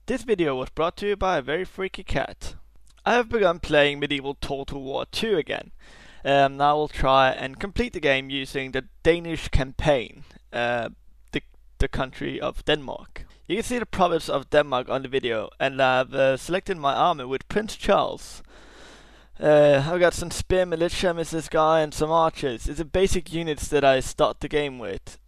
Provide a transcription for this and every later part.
This video was brought to you by a very freaky cat. I have begun playing Medieval Total War 2 again. Now I will try and complete the game using the Danish campaign, the country of Denmark. You can see the province of Denmark on the video, and I've selected my army with Prince Charles. I've got some spear militia with this guy and some archers. It's the basic units that I start the game with.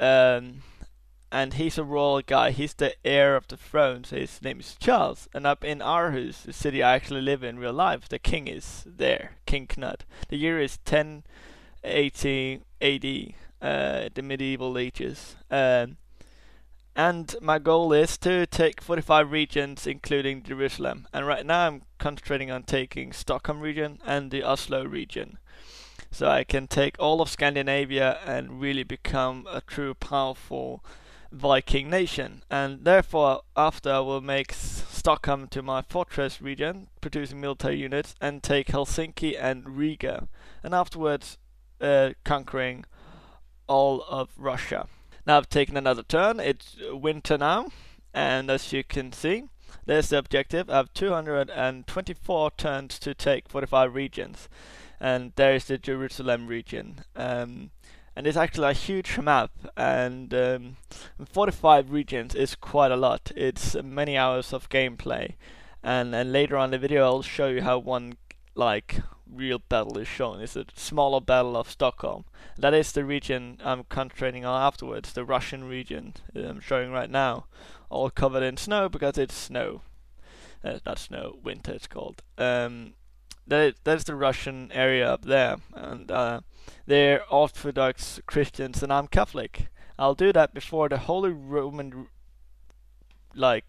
And he's a royal guy. He's the heir of the throne, so his name is Charles. And up in Aarhus, the city I actually live in real life, the king is there, King Knut. The year is 1080 AD, the medieval ages. And my goal is to take 45 regions, including Jerusalem. And right now I'm concentrating on taking Stockholm region and the Oslo region. So I can take all of Scandinavia and really become a true powerful Viking nation. And therefore, after I will make Stockholm to my fortress region, producing military units, and take Helsinki and Riga. And afterwards, conquering all of Russia. Now I've taken another turn. It's winter now, and as you can see, there's the objective. I have 224 turns to take 45 regions, and there's the Jerusalem region. And it's actually a huge map, and 45 regions is quite a lot. It's many hours of gameplay, and later on in the video I'll show you how one real battle is shown. It's a smaller battle of Stockholm. That is the region I'm concentrating on afterwards, the Russian region I'm showing right now, all covered in snow because it's snow. Not snow, winter it's called. That's the Russian area up there, and they're Orthodox Christians and I'm Catholic. I'll do that before the Holy Roman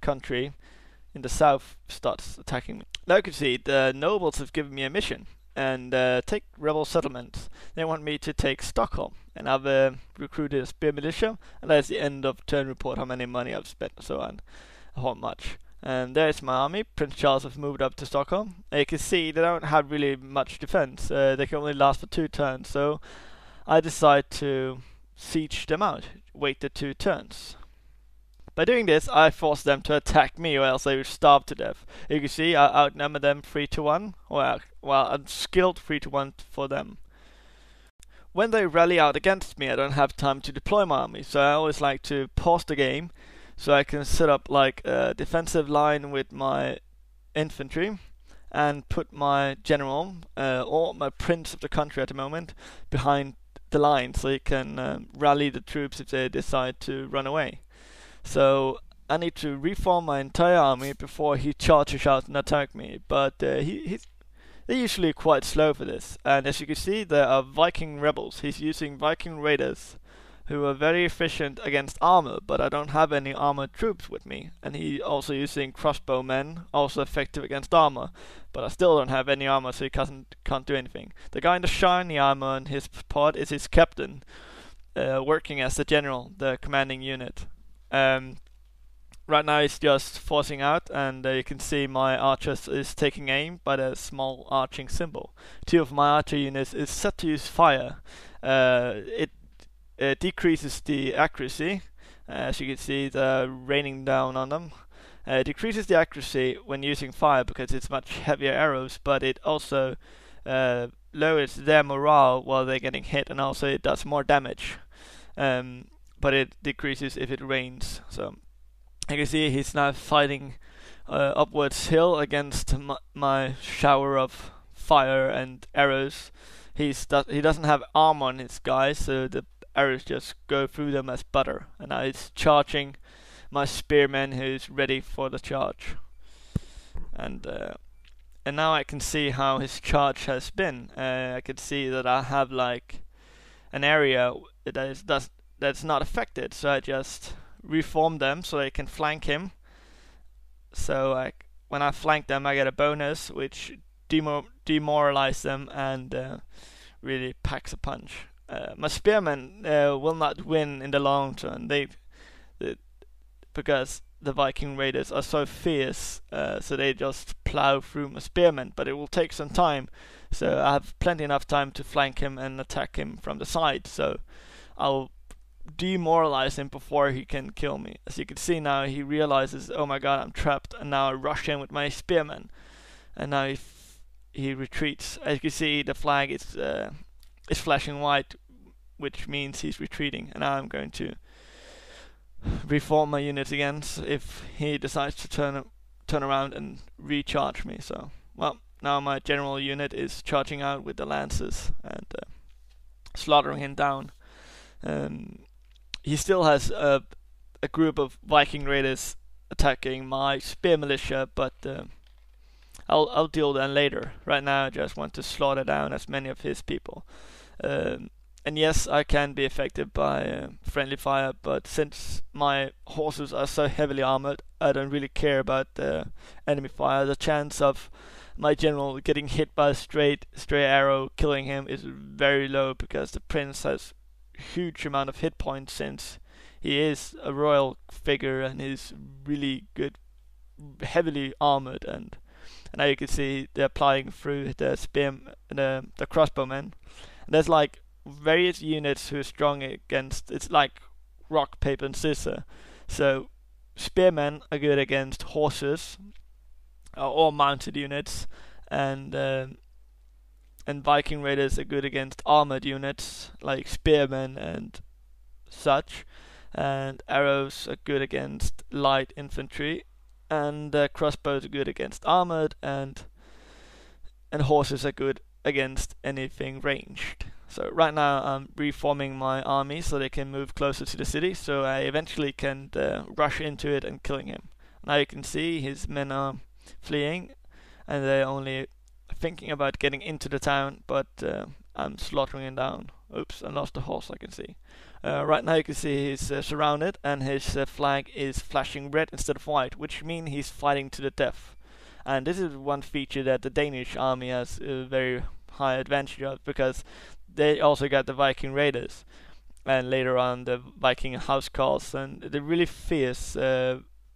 country in the south starts attacking me. Now you can see the nobles have given me a mission and take rebel settlements. They want me to take Stockholm, and I've recruited a spear militia, and that's the end of turn report, how many money I've spent and so on, how much. And there's my army. Prince Charles have moved up to Stockholm. You can see they don't have really much defense. They can only last for 2 turns, so I decide to siege them out, wait the 2 turns. By doing this, I force them to attack me, or else they will starve to death. You can see I outnumber them 3-1. Well, I'm skilled 3-1 for them. When they rally out against me, I don't have time to deploy my army, so I always like to pause the game so I can set up a defensive line with my infantry and put my general, or my prince of the country at the moment, behind the line so he can rally the troops if they decide to run away. So I need to reform my entire army before he charges out and attack me, but they're usually quite slow for this. And as you can see, there are Viking rebels. He's using Viking raiders who are very efficient against armor, but I don't have any armored troops with me. And he also using crossbowmen, also effective against armor, but I still don't have any armor, so he can't do anything. The guy in the shiny armor on his pod is his captain, working as the general, the commanding unit. Right now he's just forcing out, and you can see my archers is taking aim by the small arching symbol. 2 of my archer units is set to use fire. It decreases the accuracy. As you can see, they're raining down on them. It decreases the accuracy when using fire because it's much heavier arrows, but it also lowers their morale while they're getting hit, and also it does more damage. But it decreases if it rains. So you can see he's now fighting upwards hill against my shower of fire and arrows. He doesn't have armor on his guys, so the arrows just go through them as butter. And now he's charging my spearman who's ready for the charge. And now I can see how his charge has been. I can see that I have an area that's not affected, so I just reform them so they can flank him. So when I flank them, I get a bonus which demoralize them and really packs a punch. My spearmen will not win in the long term. Because the Viking raiders are so fierce, so they just plow through my spearmen. But it will take some time, so I have plenty enough time to flank him and attack him from the side. So I'll demoralize him before he can kill me. As you can see now, he realizes, oh my god, I'm trapped, and now I rush in with my spearman, and now he retreats. As you can see, the flag is flashing white, which means he's retreating, and now I'm going to reform my units again if he decides to turn around and recharge me. So, well, now my general unit is charging out with the lances and slaughtering him down. He still has a group of Viking raiders attacking my spear militia, but I'll deal with that later. Right now, I just want to slaughter down as many of his people. And yes, I can be affected by friendly fire, but since my horses are so heavily armored, I don't really care about the enemy fire. The chance of my general getting hit by a stray arrow killing him is very low, because the prince has huge amount of hit points since he is a royal figure and is really good, heavily armored. And now you can see they're applying through the the crossbowmen. And there's like various units who are strong against, it's like rock, paper and scissors. So spearmen are good against horses or mounted units, and Viking raiders are good against armored units like spearmen and such, and arrows are good against light infantry, and crossbows are good against armored, and horses are good against anything ranged. So right now I'm reforming my army so they can move closer to the city, so I eventually can rush into it and killing him. Now you can see his men are fleeing, and they're only thinking about getting into the town, but I'm slaughtering him down. Oops, I lost the horse, I can see. Right now you can see he's surrounded, and his flag is flashing red instead of white, which means he's fighting to the death. And this is one feature that the Danish army has a very high advantage of, because they also got the Viking raiders, and later on the Viking housecarls, and they're really fierce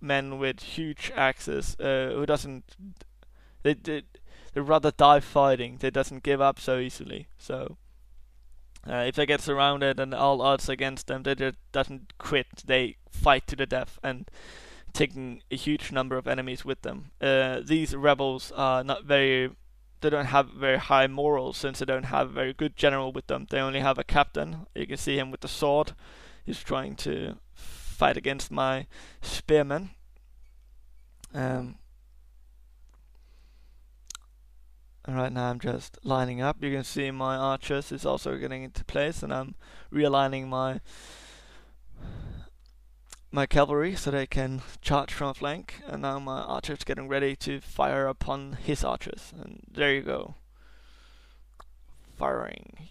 men with huge axes who doesn't, they rather die fighting. They doesn't give up so easily. So if they get surrounded and all odds against them, they just doesn't quit. They fight to the death, and taking a huge number of enemies with them. These rebels are not very, they don't have very high morals, since they don't have a very good general with them. They only have a captain. You can see him with the sword. He's trying to fight against my spearmen. And right now I'm just lining up. You can see my archers is also getting into place, and I'm realigning my cavalry so they can charge from a flank, and now my archers getting ready to fire upon his archers, and there you go, firing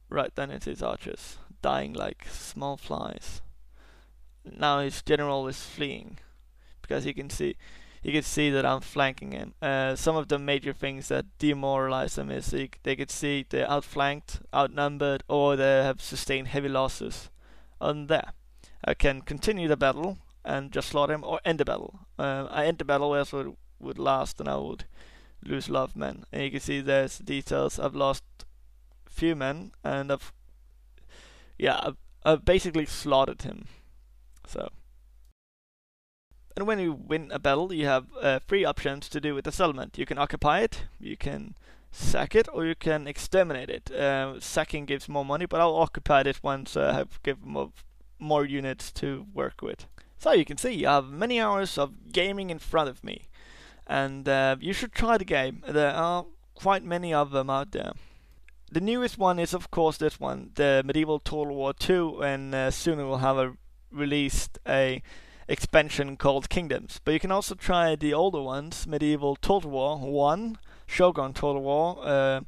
right then at his archers, dying like small flies. Now his general is fleeing, because you can see that I'm flanking him. Some of the major things that demoralize them is they could see they're outflanked, outnumbered, or they have sustained heavy losses. On there, I can continue the battle and just slaughter him, or end the battle. I end the battle as it would last, and I would lose a lot of men. And you can see there's details. I've lost a few men, and I've basically slaughtered him. So, and when you win a battle, you have 3 options to do with the settlement. You can occupy it, you can sack it, or you can exterminate it. Sacking gives more money, but I'll occupy it once I have given more units to work with. So you can see I have many hours of gaming in front of me, and you should try the game. There are quite many of them out there. The newest one is of course this one, the Medieval Total War 2, and soon we'll have released a expansion called Kingdoms. But you can also try the older ones, Medieval Total War 1, Shogun Total War,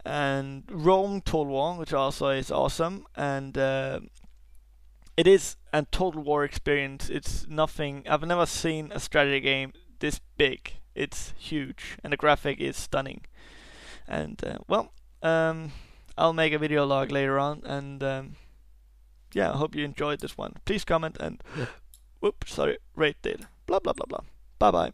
and Rome Total War, which also is awesome, and it is a Total War experience. It's nothing, I've never seen a strategy game this big. It's huge, and the graphic is stunning. And I'll make a video log later on, and I hope you enjoyed this one. Please comment and rate it. Blah blah blah blah. Bye bye.